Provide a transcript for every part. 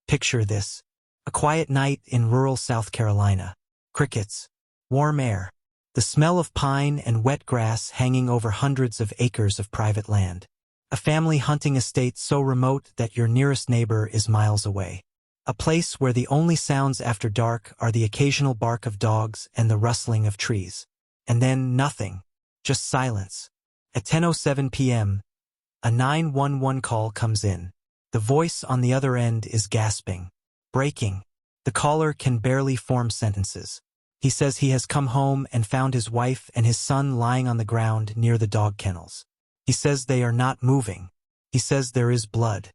Picture this. A quiet night in rural South Carolina. Crickets. Warm air. The smell of pine and wet grass hanging over hundreds of acres of private land. A family hunting estate so remote that your nearest neighbor is miles away. A place where the only sounds after dark are the occasional bark of dogs and the rustling of trees. And then nothing. Just silence. At 10:07 p.m., a 911 call comes in. The voice on the other end is gasping. Breaking. The caller can barely form sentences. He says he has come home and found his wife and his son lying on the ground near the dog kennels. He says they are not moving. He says there is blood.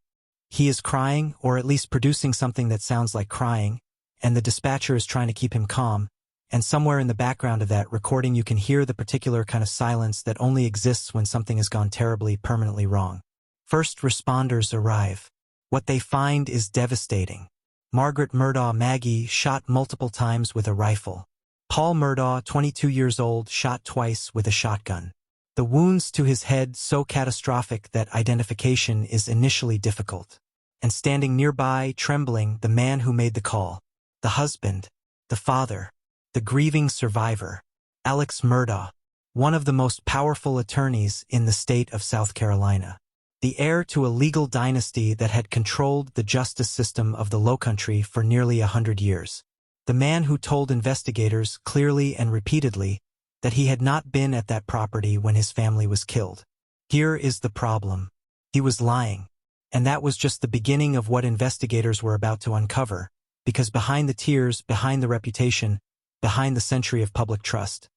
He is crying, or at least producing something that sounds like crying, and the dispatcher is trying to keep him calm, and somewhere in the background of that recording you can hear the particular kind of silence that only exists when something has gone terribly, permanently wrong. First responders arrive. What they find is devastating. Margaret Murdaugh, Maggie, shot multiple times with a rifle. Paul Murdaugh, 22 years old, shot twice with a shotgun. The wounds to his head so catastrophic that identification is initially difficult. And standing nearby, trembling, the man who made the call. The husband. The father. The grieving survivor. Alex Murdaugh. One of the most powerful attorneys in the state of South Carolina. The heir to a legal dynasty that had controlled the justice system of the Lowcountry for nearly 100 years. The man who told investigators clearly and repeatedly that he had not been at that property when his family was killed. Here is the problem. He was lying. And that was just the beginning of what investigators were about to uncover, because behind the tears, behind the reputation, behind the century of public trust,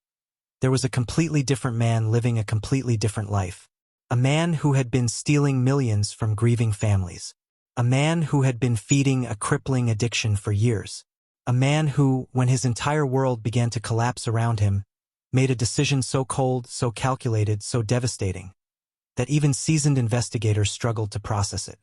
there was a completely different man living a completely different life. A man who had been stealing millions from grieving families. A man who had been feeding a crippling addiction for years. A man who, when his entire world began to collapse around him, made a decision so cold, so calculated, so devastating, that even seasoned investigators struggled to process it.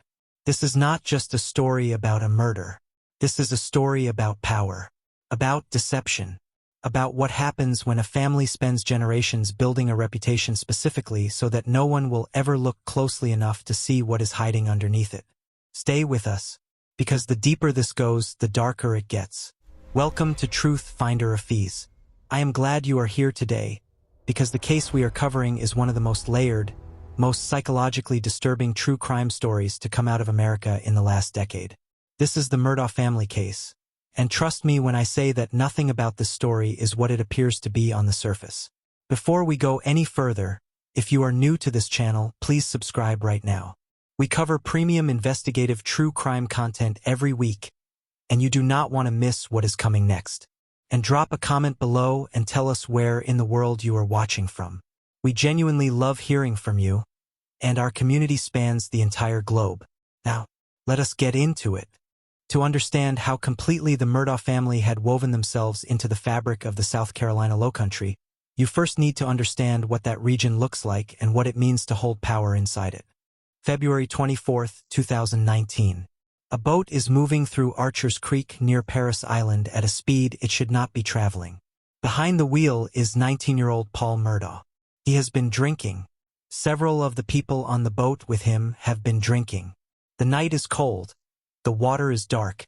This is not just a story about a murder. This is a story about power, about deception, about what happens when a family spends generations building a reputation specifically so that no one will ever look closely enough to see what is hiding underneath it. Stay with us, because the deeper this goes, the darker it gets. Welcome to Truth Finder Afees. I am glad you are here today, because the case we are covering is one of the most layered, most psychologically disturbing true crime stories to come out of America in the last decade. This is the Murdaugh family case, and trust me when I say that nothing about this story is what it appears to be on the surface. Before we go any further, if you are new to this channel, please subscribe right now. We cover premium investigative true crime content every week, and you do not want to miss what is coming next. And drop a comment below and tell us where in the world you are watching from. We genuinely love hearing from you, and our community spans the entire globe. Now, let us get into it. To understand how completely the Murdaugh family had woven themselves into the fabric of the South Carolina Lowcountry, you first need to understand what that region looks like and what it means to hold power inside it. February 24, 2019. A boat is moving through Archer's Creek near Paris Island at a speed it should not be traveling. Behind the wheel is 19-year-old Paul Murdaugh. He has been drinking. Several of the people on the boat with him have been drinking. The night is cold. The water is dark.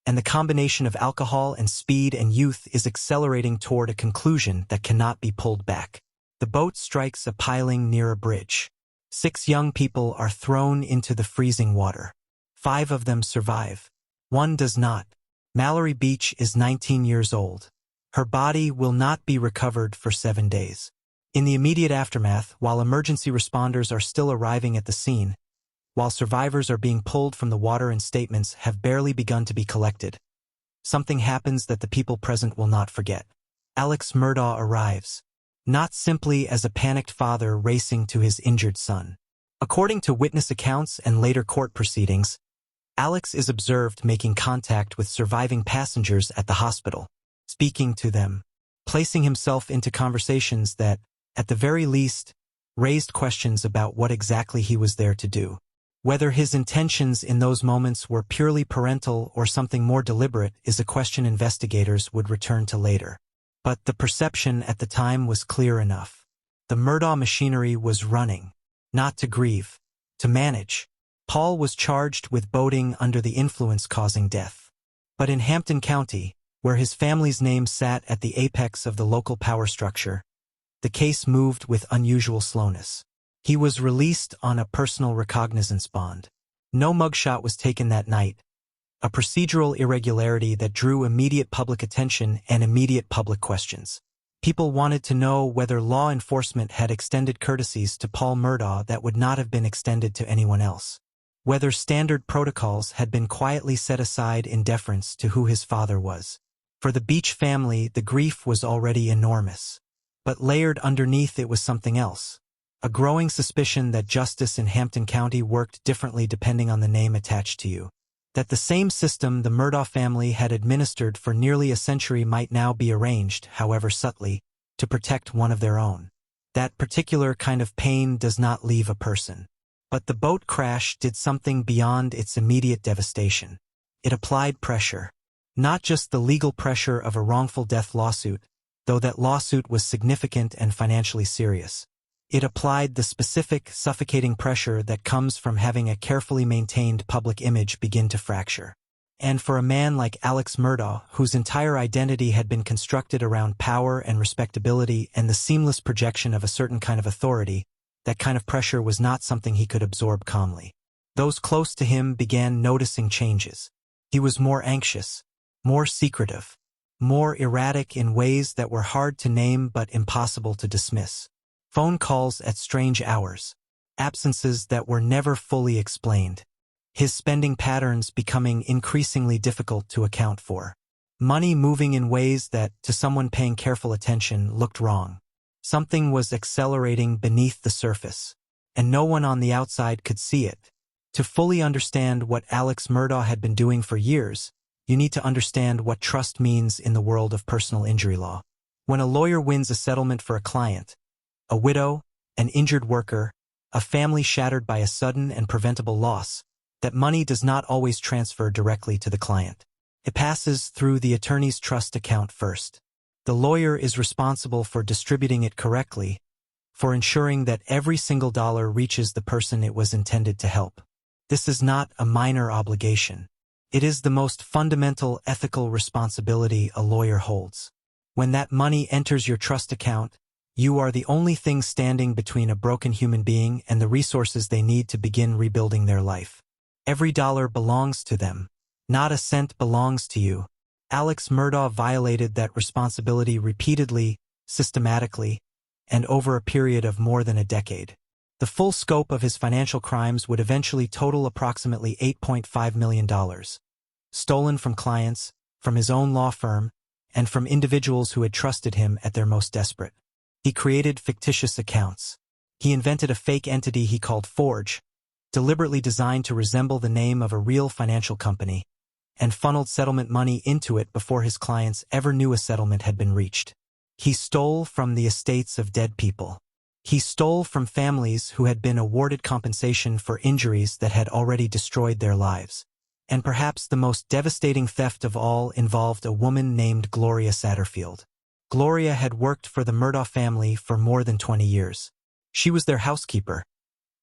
And the combination of alcohol and speed and youth is accelerating toward a conclusion that cannot be pulled back. The boat strikes a piling near a bridge. 6 young people are thrown into the freezing water. 5 of them survive. 1 does not. Mallory Beach is 19 years old. Her body will not be recovered for 7 days. In the immediate aftermath, while emergency responders are still arriving at the scene, while survivors are being pulled from the water and statements have barely begun to be collected, something happens that the people present will not forget. Alex Murdaugh arrives, not simply as a panicked father racing to his injured son. According to witness accounts and later court proceedings, Alex is observed making contact with surviving passengers at the hospital, speaking to them, placing himself into conversations that, at the very least, raised questions about what exactly he was there to do. Whether his intentions in those moments were purely parental or something more deliberate is a question investigators would return to later. But the perception at the time was clear enough. The Murdaugh machinery was running, not to grieve, to manage. Paul was charged with boating under the influence causing death. But in Hampton County, where his family's name sat at the apex of the local power structure, the case moved with unusual slowness. He was released on a personal recognizance bond. No mugshot was taken that night, a procedural irregularity that drew immediate public attention and immediate public questions. People wanted to know whether law enforcement had extended courtesies to Paul Murdaugh that would not have been extended to anyone else. Whether standard protocols had been quietly set aside in deference to who his father was. For the Beach family, the grief was already enormous. But layered underneath it was something else. A growing suspicion that justice in Hampton County worked differently depending on the name attached to you. That the same system the Murdaugh family had administered for nearly a century might now be arranged, however subtly, to protect one of their own. That particular kind of pain does not leave a person. But the boat crash did something beyond its immediate devastation. It applied pressure. Not just the legal pressure of a wrongful death lawsuit, though that lawsuit was significant and financially serious. It applied the specific, suffocating pressure that comes from having a carefully maintained public image begin to fracture. And for a man like Alex Murdaugh, whose entire identity had been constructed around power and respectability and the seamless projection of a certain kind of authority, that kind of pressure was not something he could absorb calmly. Those close to him began noticing changes. He was more anxious, more secretive, more erratic in ways that were hard to name but impossible to dismiss. Phone calls at strange hours, absences that were never fully explained, his spending patterns becoming increasingly difficult to account for, money moving in ways that, to someone paying careful attention, looked wrong. Something was accelerating beneath the surface, and no one on the outside could see it. To fully understand what Alex Murdaugh had been doing for years, you need to understand what trust means in the world of personal injury law. When a lawyer wins a settlement for a client, a widow, an injured worker, a family shattered by a sudden and preventable loss, that money does not always transfer directly to the client. It passes through the attorney's trust account first. The lawyer is responsible for distributing it correctly, for ensuring that every single dollar reaches the person it was intended to help. This is not a minor obligation. It is the most fundamental ethical responsibility a lawyer holds. When that money enters your trust account, you are the only thing standing between a broken human being and the resources they need to begin rebuilding their life. Every dollar belongs to them. Not a cent belongs to you. Alex Murdaugh violated that responsibility repeatedly, systematically, and over a period of more than a decade. The full scope of his financial crimes would eventually total approximately $8.5 million. Stolen from clients, from his own law firm, and from individuals who had trusted him at their most desperate. He created fictitious accounts. He invented a fake entity he called Forge, deliberately designed to resemble the name of a real financial company, and funneled settlement money into it before his clients ever knew a settlement had been reached. He stole from the estates of dead people. He stole from families who had been awarded compensation for injuries that had already destroyed their lives. And perhaps the most devastating theft of all involved a woman named Gloria Satterfield. Gloria had worked for the Murdaugh family for more than 20 years. She was their housekeeper,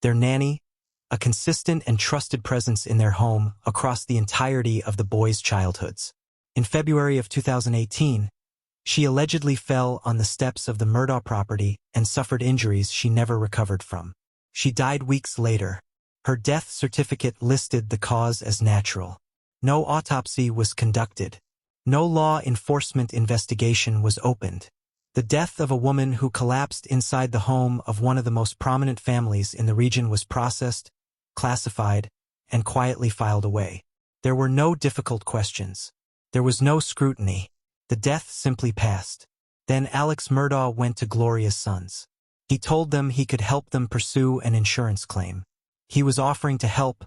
their nanny, a consistent and trusted presence in their home across the entirety of the boys' childhoods. In February of 2018, she allegedly fell on the steps of the Murdaugh property and suffered injuries she never recovered from. She died weeks later. Her death certificate listed the cause as natural. No autopsy was conducted. No law enforcement investigation was opened. The death of a woman who collapsed inside the home of one of the most prominent families in the region was processed, classified, and quietly filed away. There were no difficult questions. There was no scrutiny. The death simply passed. Then Alex Murdaugh went to Gloria's sons. He told them he could help them pursue an insurance claim. He was offering to help,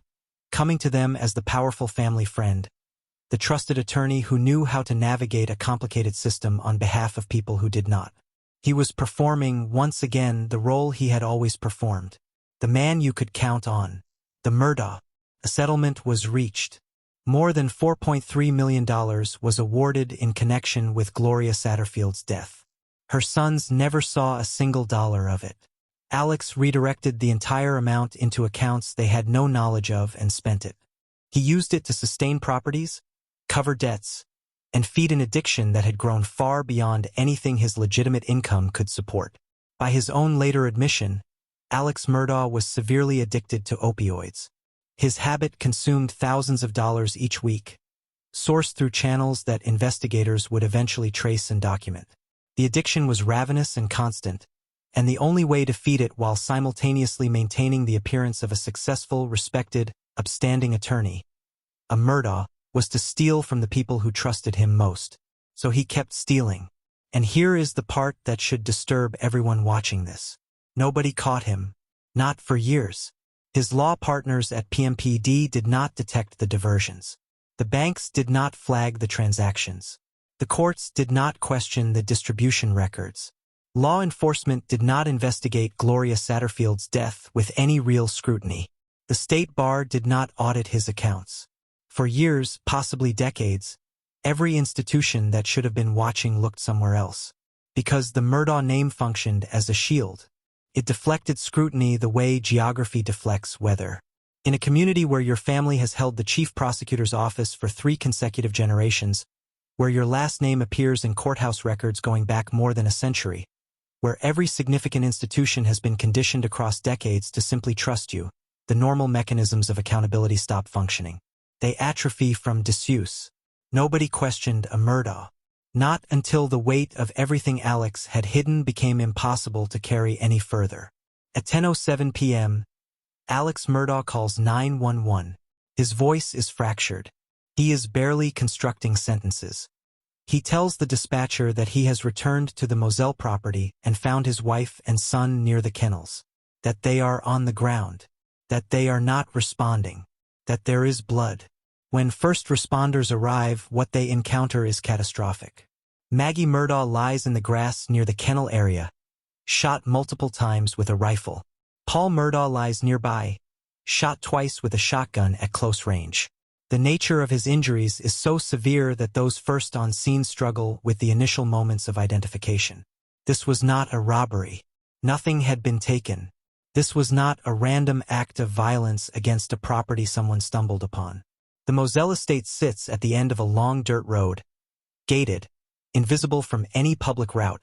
coming to them as the powerful family friend, the trusted attorney who knew how to navigate a complicated system on behalf of people who did not. He was performing, once again, the role he had always performed. The man you could count on. The Murdaugh. A settlement was reached. More than $4.3 million was awarded in connection with Gloria Satterfield's death. Her sons never saw a single dollar of it. Alex redirected the entire amount into accounts they had no knowledge of and spent it. He used it to sustain properties, cover debts, and feed an addiction that had grown far beyond anything his legitimate income could support. By his own later admission, Alex Murdaugh was severely addicted to opioids. His habit consumed thousands of dollars each week, sourced through channels that investigators would eventually trace and document. The addiction was ravenous and constant, and the only way to feed it while simultaneously maintaining the appearance of a successful, respected, upstanding attorney, a Murdaugh, was to steal from the people who trusted him most. So he kept stealing. And here is the part that should disturb everyone watching this. Nobody caught him. Not for years. His law partners at PMPD did not detect the diversions. The banks did not flag the transactions. The courts did not question the distribution records. Law enforcement did not investigate Gloria Satterfield's death with any real scrutiny. The state bar did not audit his accounts. For years, possibly decades, every institution that should have been watching looked somewhere else. Because the Murdaugh name functioned as a shield. It deflected scrutiny the way geography deflects weather. In a community where your family has held the chief prosecutor's office for 3 consecutive generations, where your last name appears in courthouse records going back more than a century, where every significant institution has been conditioned across decades to simply trust you, the normal mechanisms of accountability stop functioning. They atrophy from disuse. Nobody questioned a Murdaugh. Not until the weight of everything Alex had hidden became impossible to carry any further. At 10:07 p.m., Alex Murdaugh calls 911. His voice is fractured. He is barely constructing sentences. He tells the dispatcher that he has returned to the Moselle property and found his wife and son near the kennels, that they are on the ground, that they are not responding, that there is blood. When first responders arrive, what they encounter is catastrophic. Maggie Murdaugh lies in the grass near the kennel area, shot multiple times with a rifle. Paul Murdaugh lies nearby, shot twice with a shotgun at close range. The nature of his injuries is so severe that those first on scene struggle with the initial moments of identification. This was not a robbery. Nothing had been taken. This was not a random act of violence against a property someone stumbled upon. The Moselle estate sits at the end of a long dirt road, gated, invisible from any public route,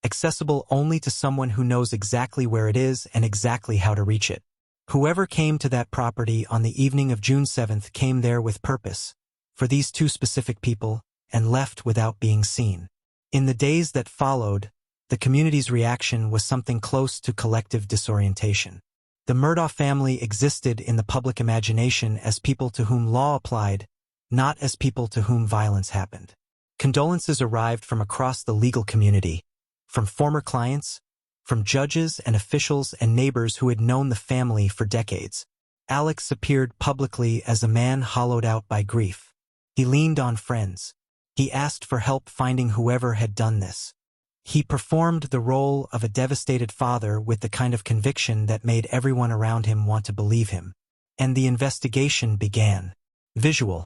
accessible only to someone who knows exactly where it is and exactly how to reach it. Whoever came to that property on the evening of June 7th came there with purpose, for these 2 specific people, and left without being seen. In the days that followed, the community's reaction was something close to collective disorientation. The Murdaugh family existed in the public imagination as people to whom law applied, not as people to whom violence happened. Condolences arrived from across the legal community, from former clients, from judges and officials and neighbors who had known the family for decades. Alex appeared publicly as a man hollowed out by grief. He leaned on friends. He asked for help finding whoever had done this. He performed the role of a devastated father with the kind of conviction that made everyone around him want to believe him. And the investigation began. Visual.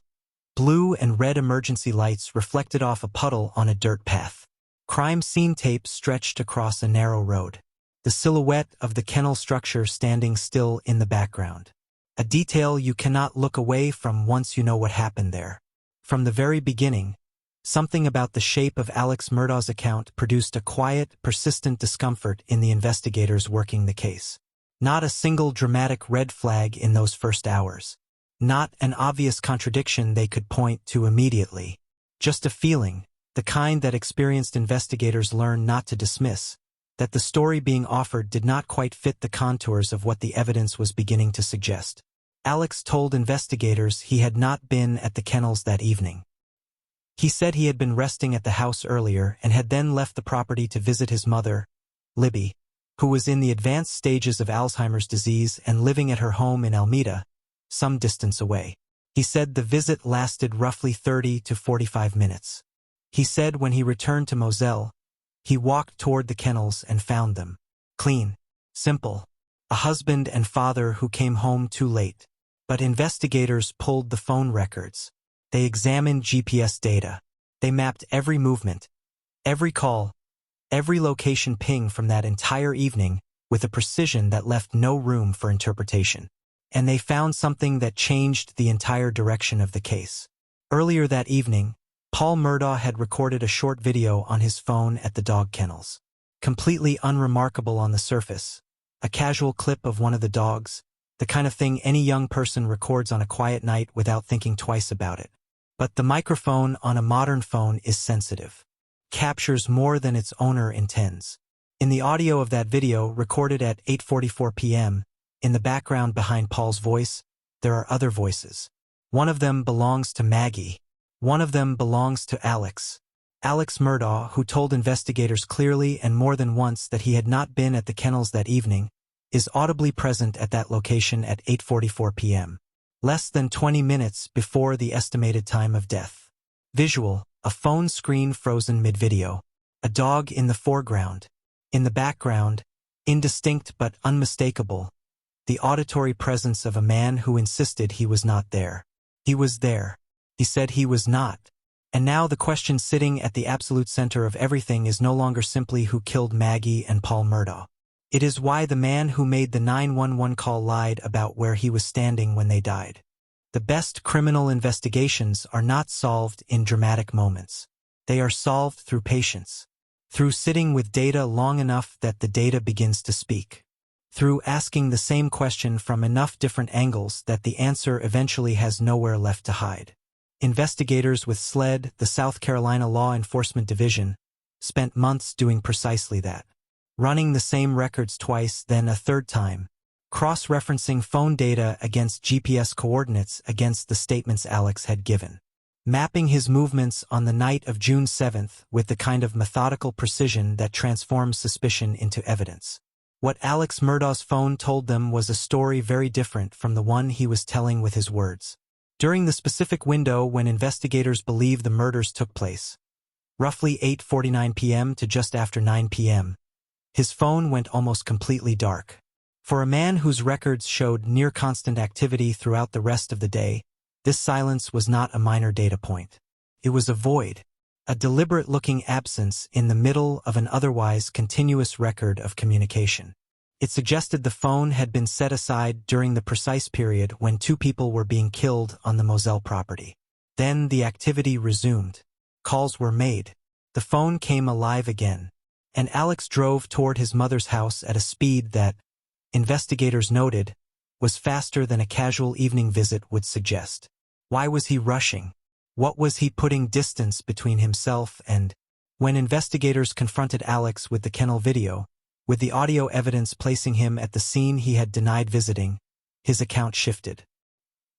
Blue and red emergency lights reflected off a puddle on a dirt path. Crime scene tape stretched across a narrow road. The silhouette of the kennel structure standing still in the background. A detail you cannot look away from once you know what happened there. From the very beginning, something about the shape of Alex Murdaugh's account produced a quiet, persistent discomfort in the investigators working the case. Not a single dramatic red flag in those first hours. Not an obvious contradiction they could point to immediately. Just a feeling, the kind that experienced investigators learn not to dismiss, that the story being offered did not quite fit the contours of what the evidence was beginning to suggest. Alex told investigators he had not been at the kennels that evening. He said he had been resting at the house earlier and had then left the property to visit his mother, Libby, who was in the advanced stages of Alzheimer's disease and living at her home in Almeida, some distance away. He said the visit lasted roughly 30 to 45 minutes. He said when he returned to Moselle, he walked toward the kennels and found them. Clean. Simple. A husband and father who came home too late. But investigators pulled the phone records. They examined GPS data. They mapped every movement, every call, every location ping from that entire evening, with a precision that left no room for interpretation. And they found something that changed the entire direction of the case. Earlier that evening, Paul Murdaugh had recorded a short video on his phone at the dog kennels. Completely unremarkable on the surface, a casual clip of one of the dogs, the kind of thing any young person records on a quiet night without thinking twice about it. But the microphone on a modern phone is sensitive. Captures more than its owner intends. In the audio of that video, recorded at 8:44 p.m., in the background behind Paul's voice, there are other voices. One of them belongs to Maggie. One of them belongs to Alex. Alex Murdaugh, who told investigators clearly and more than once that he had not been at the kennels that evening, is audibly present at that location at 8:44 p.m., less than 20 minutes before the estimated time of death. Visual, a phone screen frozen mid-video. A dog in the foreground. In the background, indistinct but unmistakable, the auditory presence of a man who insisted he was not there. He was there. He said he was not. And now the question sitting at the absolute center of everything is no longer simply who killed Maggie and Paul Murdaugh. It is why the man who made the 911 call lied about where he was standing when they died. The best criminal investigations are not solved in dramatic moments. They are solved through patience. Through sitting with data long enough that the data begins to speak. Through asking the same question from enough different angles that the answer eventually has nowhere left to hide. Investigators with SLED, the South Carolina Law Enforcement Division, spent months doing precisely that. Running the same records twice, then a third time. Cross-referencing phone data against GPS coordinates against the statements Alex had given. Mapping his movements on the night of June 7th with the kind of methodical precision that transforms suspicion into evidence. What Alex Murdaugh's phone told them was a story very different from the one he was telling with his words. During the specific window when investigators believe the murders took place, roughly 8:49 p.m. to just after 9 p.m., his phone went almost completely dark. For a man whose records showed near-constant activity throughout the rest of the day, this silence was not a minor data point. It was a void, a deliberate-looking absence in the middle of an otherwise continuous record of communication. It suggested the phone had been set aside during the precise period when two people were being killed on the Moselle property. Then the activity resumed. Calls were made. The phone came alive again. And Alex drove toward his mother's house at a speed that, investigators noted, was faster than a casual evening visit would suggest. Why was he rushing? What was he putting distance between himself and? When investigators confronted Alex with the kennel video, with the audio evidence placing him at the scene he had denied visiting, his account shifted.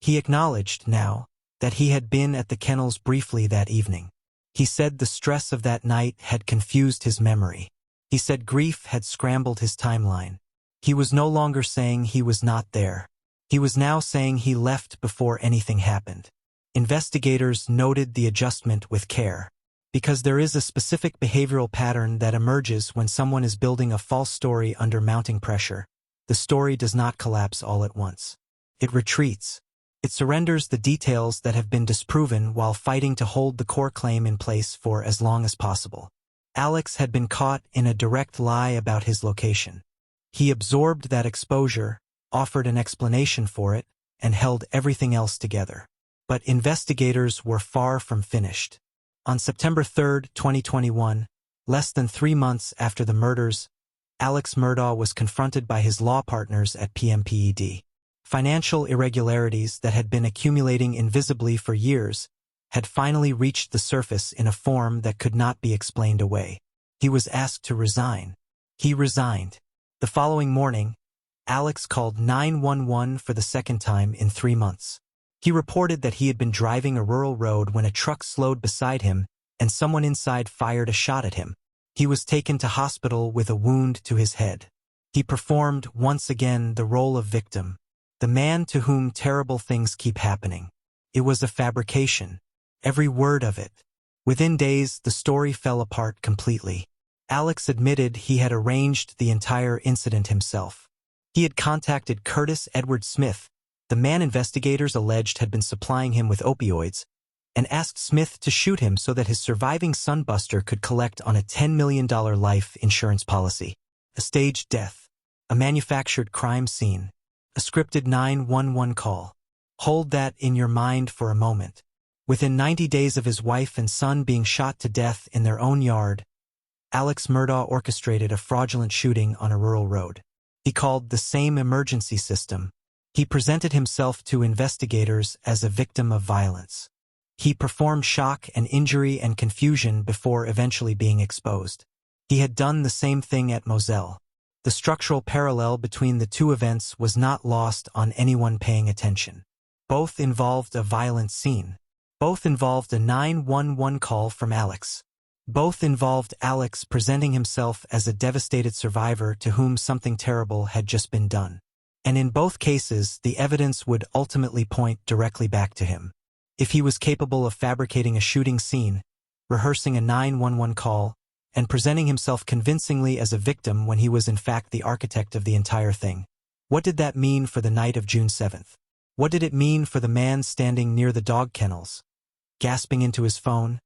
He acknowledged, now, that he had been at the kennels briefly that evening. He said the stress of that night had confused his memory. He said grief had scrambled his timeline. He was no longer saying he was not there. He was now saying he left before anything happened. Investigators noted the adjustment with care, because there is a specific behavioral pattern that emerges when someone is building a false story under mounting pressure. The story does not collapse all at once. It retreats. It surrenders the details that have been disproven while fighting to hold the core claim in place for as long as possible. Alex had been caught in a direct lie about his location. He absorbed that exposure, offered an explanation for it, and held everything else together. But investigators were far from finished. On September 3, 2021, less than 3 months after the murders, Alex Murdaugh was confronted by his law partners at PMPED. Financial irregularities that had been accumulating invisibly for years had finally reached the surface in a form that could not be explained away. He was asked to resign. He resigned. The following morning, Alex called 911 for the second time in 3 months. He reported that he had been driving a rural road when a truck slowed beside him and someone inside fired a shot at him. He was taken to hospital with a wound to his head. He performed once again the role of victim, the man to whom terrible things keep happening. It was a fabrication, every word of it. Within days, the story fell apart completely. Alex admitted he had arranged the entire incident himself. He had contacted Curtis Edward Smith, the man investigators alleged had been supplying him with opioids, and asked Smith to shoot him so that his surviving son Buster could collect on a $10 million life insurance policy. A staged death. A manufactured crime scene. A scripted 911 call. Hold that in your mind for a moment. Within 90 days of his wife and son being shot to death in their own yard, Alex Murdaugh orchestrated a fraudulent shooting on a rural road. He called the same emergency system. He presented himself to investigators as a victim of violence. He performed shock and injury and confusion before eventually being exposed. He had done the same thing at Moselle. The structural parallel between the two events was not lost on anyone paying attention. Both involved a violent scene. Both involved a 911 call from Alex. Both involved Alex presenting himself as a devastated survivor to whom something terrible had just been done. And in both cases, the evidence would ultimately point directly back to him. If he was capable of fabricating a shooting scene, rehearsing a 911 call, and presenting himself convincingly as a victim when he was in fact the architect of the entire thing, what did that mean for the night of June 7th? What did it mean for the man standing near the dog kennels, gasping into his phone,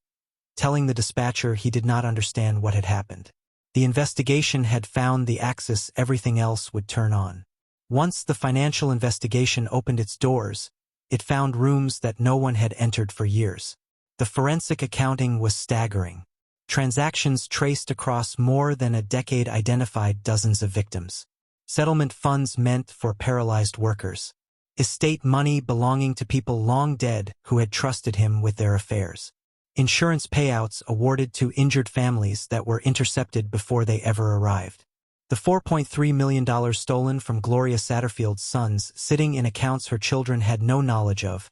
telling the dispatcher he did not understand what had happened? The investigation had found the axis everything else would turn on. Once the financial investigation opened its doors, it found rooms that no one had entered for years. The forensic accounting was staggering. Transactions traced across more than a decade identified dozens of victims. Settlement funds meant for paralyzed workers. Estate money belonging to people long dead who had trusted him with their affairs. Insurance payouts awarded to injured families that were intercepted before they ever arrived. The $4.3 million stolen from Gloria Satterfield's sons sitting in accounts her children had no knowledge of,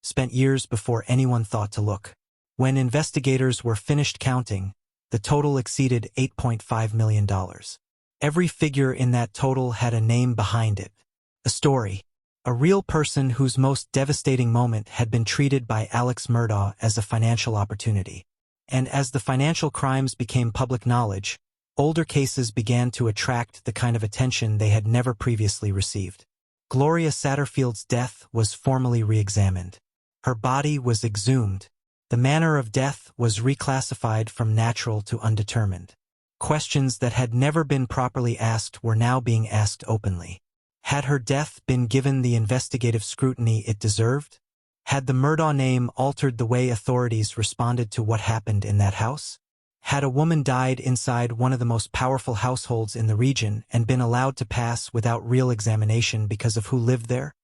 spent years before anyone thought to look. When investigators were finished counting, the total exceeded $8.5 million. Every figure in that total had a name behind it. A story. A real person whose most devastating moment had been treated by Alex Murdaugh as a financial opportunity. And as the financial crimes became public knowledge, older cases began to attract the kind of attention they had never previously received. Gloria Satterfield's death was formally re-examined. Her body was exhumed. The manner of death was reclassified from natural to undetermined. Questions that had never been properly asked were now being asked openly. Had her death been given the investigative scrutiny it deserved? Had the Murdaugh name altered the way authorities responded to what happened in that house? Had a woman died inside one of the most powerful households in the region and been allowed to pass without real examination because of who lived there?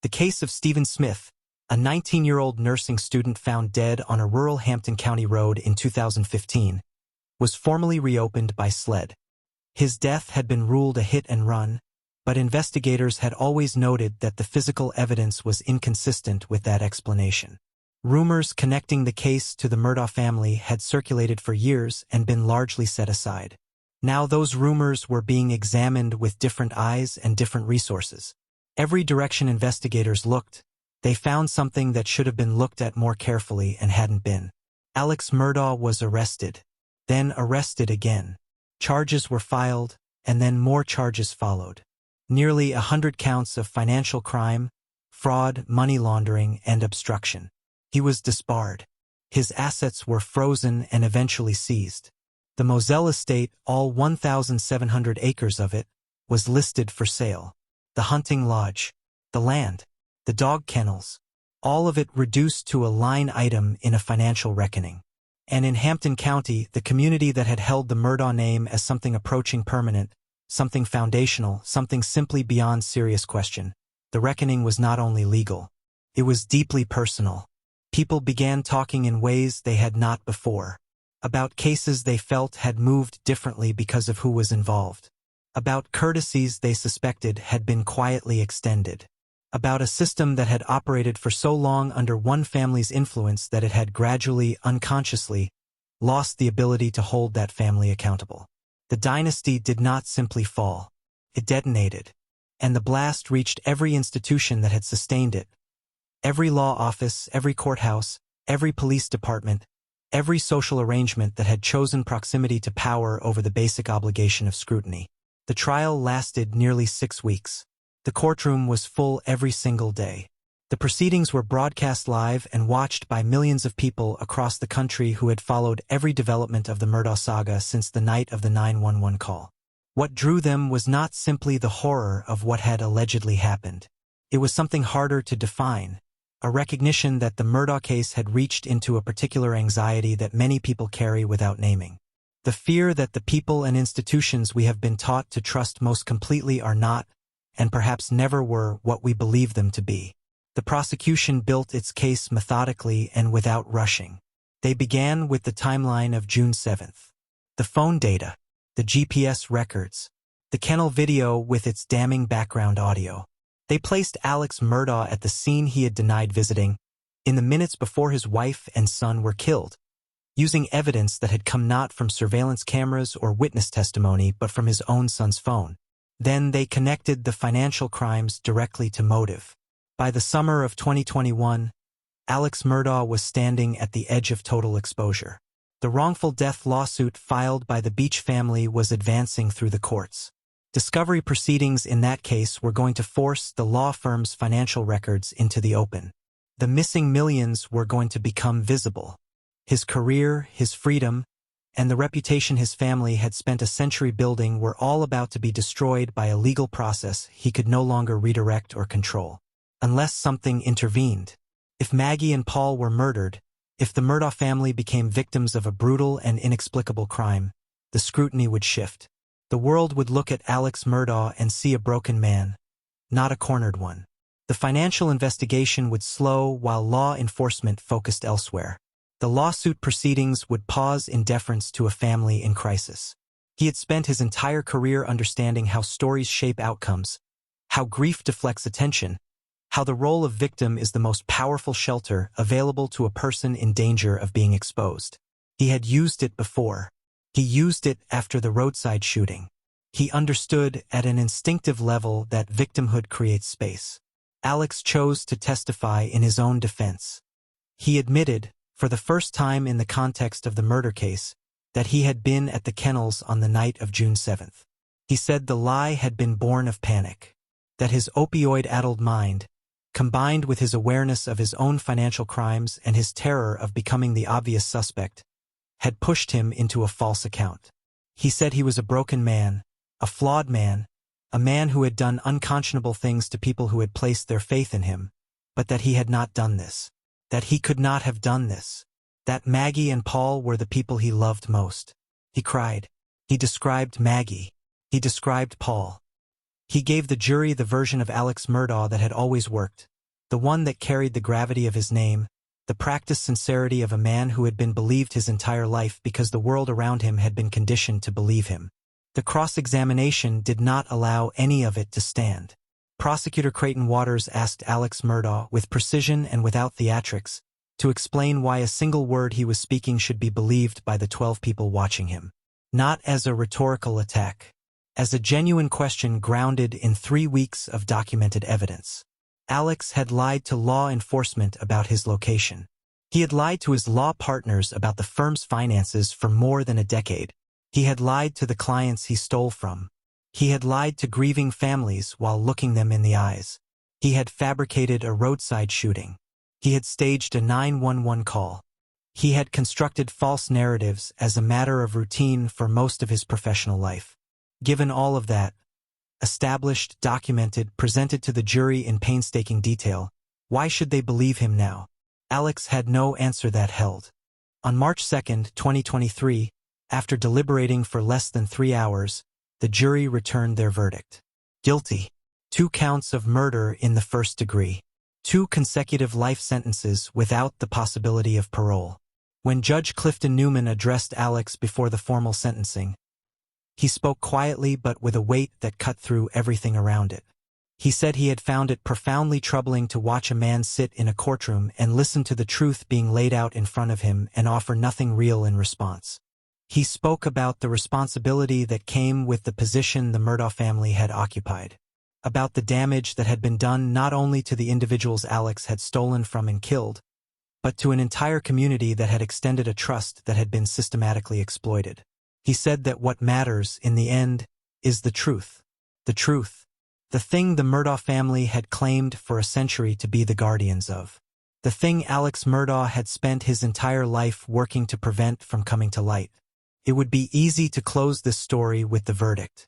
The case of Stephen Smith, a 19-year-old nursing student found dead on a rural Hampton County road in 2015, was formally reopened by SLED. His death had been ruled a hit and run, but investigators had always noted that the physical evidence was inconsistent with that explanation. Rumors connecting the case to the Murdaugh family had circulated for years and been largely set aside. Now those rumors were being examined with different eyes and different resources. Every direction investigators looked, they found something that should have been looked at more carefully and hadn't been. Alex Murdaugh was arrested, then arrested again. Charges were filed, and then more charges followed. Nearly 100 counts of financial crime, fraud, money laundering, and obstruction. He was disbarred. His assets were frozen and eventually seized. The Moselle estate, all 1,700 acres of it, was listed for sale. The hunting lodge, the land, the dog kennels, all of it reduced to a line item in a financial reckoning. And in Hampton County, the community that had held the Murdaugh name as something approaching permanent, something foundational, something simply beyond serious question, the reckoning was not only legal, it was deeply personal. People began talking in ways they had not before. About cases they felt had moved differently because of who was involved. About courtesies they suspected had been quietly extended. About a system that had operated for so long under one family's influence that it had gradually, unconsciously, lost the ability to hold that family accountable. The dynasty did not simply fall. It detonated. And the blast reached every institution that had sustained it. Every law office, every courthouse, every police department, every social arrangement that had chosen proximity to power over the basic obligation of scrutiny. The trial lasted nearly 6 weeks. The courtroom was full every single day. The proceedings were broadcast live and watched by millions of people across the country who had followed every development of the Murdaugh saga since the night of the 911 call. What drew them was not simply the horror of what had allegedly happened. It was something harder to define, a recognition that the Murdaugh case had reached into a particular anxiety that many people carry without naming. The fear that the people and institutions we have been taught to trust most completely are not, and perhaps never were, what we believe them to be. The prosecution built its case methodically and without rushing. They began with the timeline of June 7th. The phone data, the GPS records, the kennel video with its damning background audio. They placed Alex Murdaugh at the scene he had denied visiting, in the minutes before his wife and son were killed, using evidence that had come not from surveillance cameras or witness testimony but from his own son's phone. Then they connected the financial crimes directly to motive. By the summer of 2021, Alex Murdaugh was standing at the edge of total exposure. The wrongful death lawsuit filed by the Beach family was advancing through the courts. Discovery proceedings in that case were going to force the law firm's financial records into the open. The missing millions were going to become visible. His career, his freedom, and the reputation his family had spent a century building were all about to be destroyed by a legal process he could no longer redirect or control. Unless something intervened. If Maggie and Paul were murdered, if the Murdaugh family became victims of a brutal and inexplicable crime, the scrutiny would shift. The world would look at Alex Murdaugh and see a broken man, not a cornered one. The financial investigation would slow while law enforcement focused elsewhere. The lawsuit proceedings would pause in deference to a family in crisis. He had spent his entire career understanding how stories shape outcomes, how grief deflects attention, how the role of victim is the most powerful shelter available to a person in danger of being exposed. He had used it before. He used it after the roadside shooting. He understood at an instinctive level that victimhood creates space. Alex chose to testify in his own defense. He admitted, for the first time in the context of the murder case, that he had been at the kennels on the night of June 7th. He said the lie had been born of panic, that his opioid-addled mind, combined with his awareness of his own financial crimes and his terror of becoming the obvious suspect, had pushed him into a false account. He said he was a broken man, a flawed man, a man who had done unconscionable things to people who had placed their faith in him, but that he had not done this, that he could not have done this, that Maggie and Paul were the people he loved most. He cried. He described Maggie. He described Paul. He gave the jury the version of Alex Murdaugh that had always worked, the one that carried the gravity of his name, the practiced sincerity of a man who had been believed his entire life because the world around him had been conditioned to believe him. The cross-examination did not allow any of it to stand. Prosecutor Creighton Waters asked Alex Murdaugh, with precision and without theatrics, to explain why a single word he was speaking should be believed by the 12 people watching him. Not as a rhetorical attack, as a genuine question grounded in 3 weeks of documented evidence. Alex had lied to law enforcement about his location. He had lied to his law partners about the firm's finances for more than a decade. He had lied to the clients he stole from. He had lied to grieving families while looking them in the eyes. He had fabricated a roadside shooting. He had staged a 911 call. He had constructed false narratives as a matter of routine for most of his professional life. Given all of that, established, documented, presented to the jury in painstaking detail, why should they believe him now? Alex had no answer that held. On March 2, 2023, after deliberating for less than 3 hours, the jury returned their verdict. Guilty. 2 counts of murder in the first degree. 2 consecutive life sentences without the possibility of parole. When Judge Clifton Newman addressed Alex before the formal sentencing, he spoke quietly but with a weight that cut through everything around it. He said he had found it profoundly troubling to watch a man sit in a courtroom and listen to the truth being laid out in front of him and offer nothing real in response. He spoke about the responsibility that came with the position the Murdaugh family had occupied, about the damage that had been done not only to the individuals Alex had stolen from and killed, but to an entire community that had extended a trust that had been systematically exploited. He said that what matters, in the end, is the truth. The truth. The thing the Murdaugh family had claimed for a century to be the guardians of. The thing Alex Murdaugh had spent his entire life working to prevent from coming to light. It would be easy to close this story with the verdict.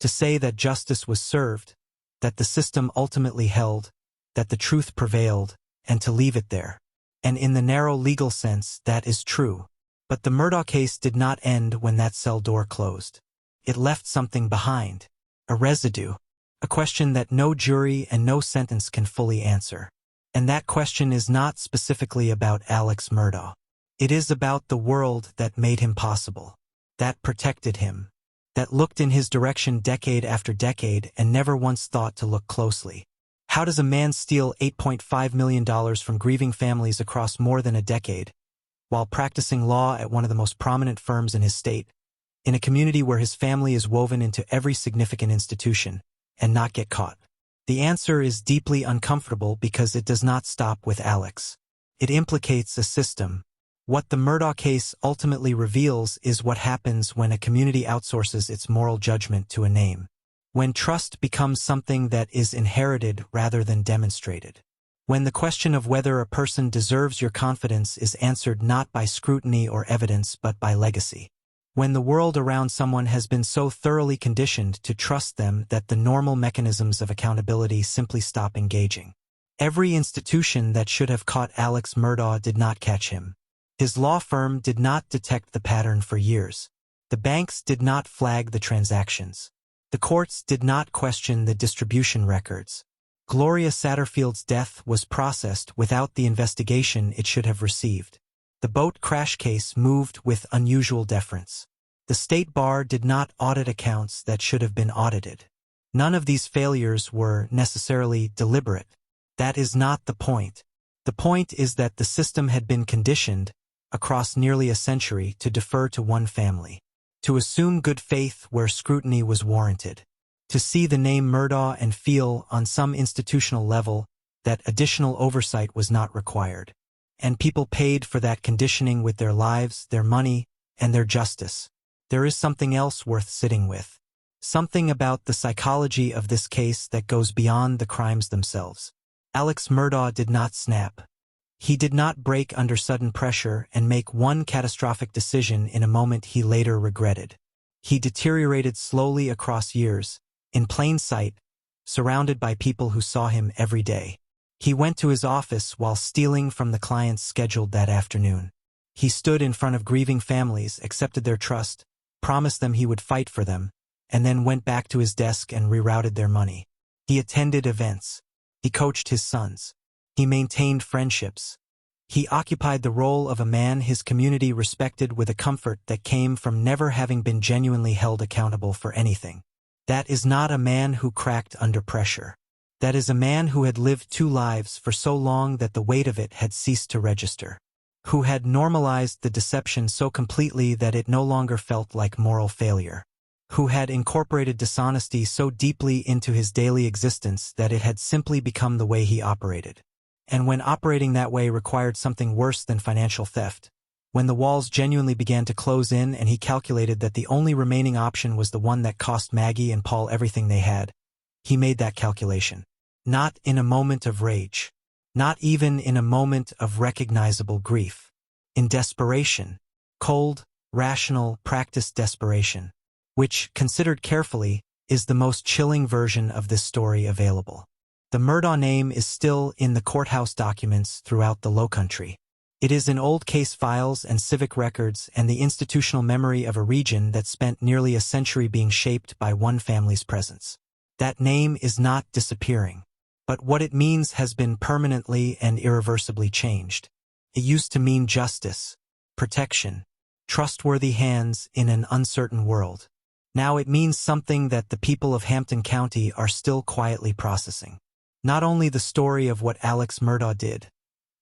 to say that justice was served, that the system ultimately held, that the truth prevailed, and to leave it there. And in the narrow legal sense, that is true. But the Murdaugh case did not end when that cell door closed. It left something behind, a residue, a question that no jury and no sentence can fully answer. And that question is not specifically about Alex Murdaugh. It is about the world that made him possible, that protected him, that looked in his direction decade after decade and never once thought to look closely. How does a man steal $8.5 million from grieving families across more than a decade, while practicing law at one of the most prominent firms in his state, in a community where his family is woven into every significant institution, and not get caught? The answer is deeply uncomfortable because it does not stop with Alex. It implicates a system. What the Murdaugh case ultimately reveals is what happens when a community outsources its moral judgment to a name. When trust becomes something that is inherited rather than demonstrated. When the question of whether a person deserves your confidence is answered not by scrutiny or evidence but by legacy. When the world around someone has been so thoroughly conditioned to trust them that the normal mechanisms of accountability simply stop engaging. Every institution that should have caught Alex Murdaugh did not catch him. His law firm did not detect the pattern for years. The banks did not flag the transactions. The courts did not question the distribution records. Gloria Satterfield's death was processed without the investigation it should have received. The boat crash case moved with unusual deference. The State Bar did not audit accounts that should have been audited. None of these failures were necessarily deliberate. That is not the point. The point is that the system had been conditioned, across nearly a century, to defer to one family, to assume good faith where scrutiny was warranted, to see the name Murdaugh and feel, on some institutional level, that additional oversight was not required. And people paid for that conditioning with their lives, their money, and their justice. There is something else worth sitting with. Something about the psychology of this case that goes beyond the crimes themselves. Alex Murdaugh did not snap. He did not break under sudden pressure and make one catastrophic decision in a moment he later regretted. He deteriorated slowly across years, in plain sight, surrounded by people who saw him every day. He went to his office while stealing from the clients scheduled that afternoon. He stood in front of grieving families, accepted their trust, promised them he would fight for them, and then went back to his desk and rerouted their money. He attended events. He coached his sons. He maintained friendships. He occupied the role of a man his community respected with a comfort that came from never having been genuinely held accountable for anything. That is not a man who cracked under pressure. That is a man who had lived two lives for so long that the weight of it had ceased to register. Who had normalized the deception so completely that it no longer felt like moral failure. Who had incorporated dishonesty so deeply into his daily existence that it had simply become the way he operated. And when operating that way required something worse than financial theft, when the walls genuinely began to close in and he calculated that the only remaining option was the one that cost Maggie and Paul everything they had, he made that calculation. Not in a moment of rage. Not even in a moment of recognizable grief. In desperation. Cold, rational, practiced desperation. Which, considered carefully, is the most chilling version of this story available. The Murdaugh name is still in the courthouse documents throughout the Lowcountry. It is in old case files and civic records and the institutional memory of a region that spent nearly a century being shaped by one family's presence. That name is not disappearing. But what it means has been permanently and irreversibly changed. It used to mean justice, protection, trustworthy hands in an uncertain world. Now it means something that the people of Hampton County are still quietly processing. Not only the story of what Alex Murdaugh did,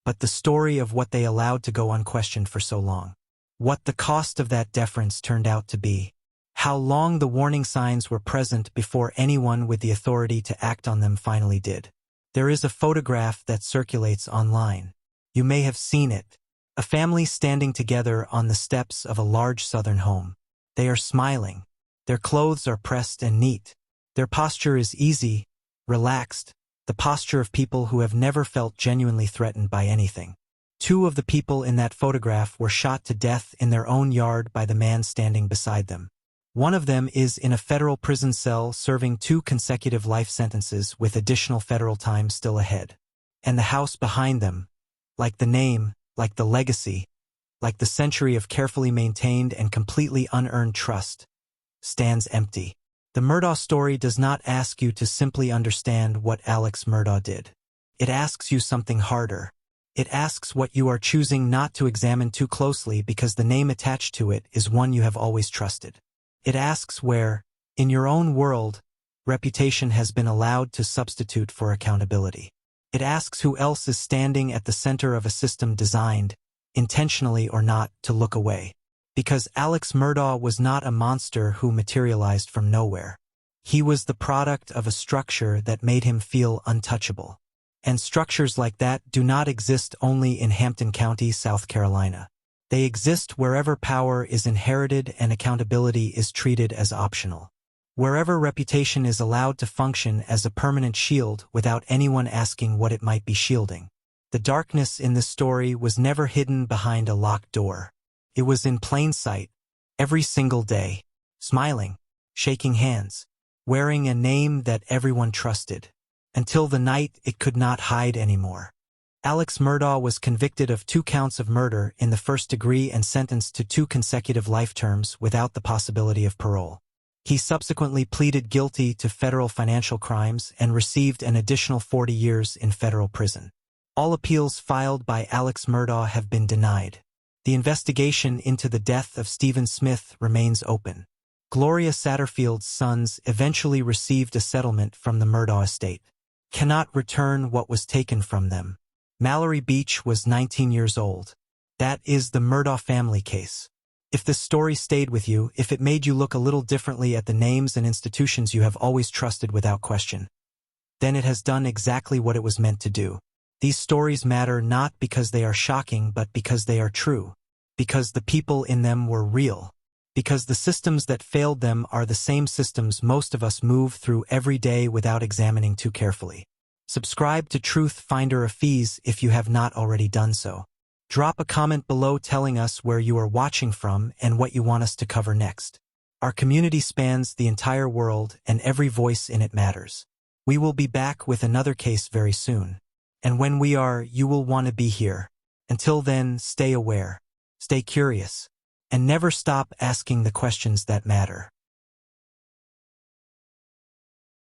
but the story of what they allowed to go unquestioned for so long. What the cost of that deference turned out to be. How long the warning signs were present before anyone with the authority to act on them finally did. There is a photograph that circulates online. You may have seen it. A family standing together on the steps of a large southern home. They are smiling. Their clothes are pressed and neat. Their posture is easy, relaxed, the posture of people who have never felt genuinely threatened by anything. Two of the people in that photograph were shot to death in their own yard by the man standing beside them. One of them is in a federal prison cell serving 2 consecutive life sentences with additional federal time still ahead. And the house behind them, like the name, like the legacy, like the century of carefully maintained and completely unearned trust, stands empty. The Murdaugh story does not ask you to simply understand what Alex Murdaugh did. It asks you something harder. It asks what you are choosing not to examine too closely because the name attached to it is one you have always trusted. It asks where, in your own world, reputation has been allowed to substitute for accountability. It asks who else is standing at the center of a system designed, intentionally or not, to look away. Because Alex Murdaugh was not a monster who materialized from nowhere. He was the product of a structure that made him feel untouchable. And structures like that do not exist only in Hampton County, South Carolina. They exist wherever power is inherited and accountability is treated as optional. Wherever reputation is allowed to function as a permanent shield without anyone asking what it might be shielding. The darkness in this story was never hidden behind a locked door. It was in plain sight, every single day, smiling, shaking hands, wearing a name that everyone trusted, until the night it could not hide anymore. Alex Murdaugh was convicted of 2 counts of murder in the first degree and sentenced to 2 consecutive life terms without the possibility of parole. He subsequently pleaded guilty to federal financial crimes and received an additional 40 years in federal prison. All appeals filed by Alex Murdaugh have been denied. The investigation into the death of Stephen Smith remains open. Gloria Satterfield's sons eventually received a settlement from the Murdaugh estate. Cannot return what was taken from them. Mallory Beach was 19 years old. That is the Murdaugh family case. If this story stayed with you, if it made you look a little differently at the names and institutions you have always trusted without question, then it has done exactly what it was meant to do. These stories matter not because they are shocking but because they are true. Because the people in them were real. Because the systems that failed them are the same systems most of us move through every day without examining too carefully. Subscribe to Truth Finder Afees if you have not already done so. Drop a comment below telling us where you are watching from and what you want us to cover next. Our community spans the entire world and every voice in it matters. We will be back with another case very soon. And when we are, you will want to be here. Until then, stay aware, stay curious, and never stop asking the questions that matter.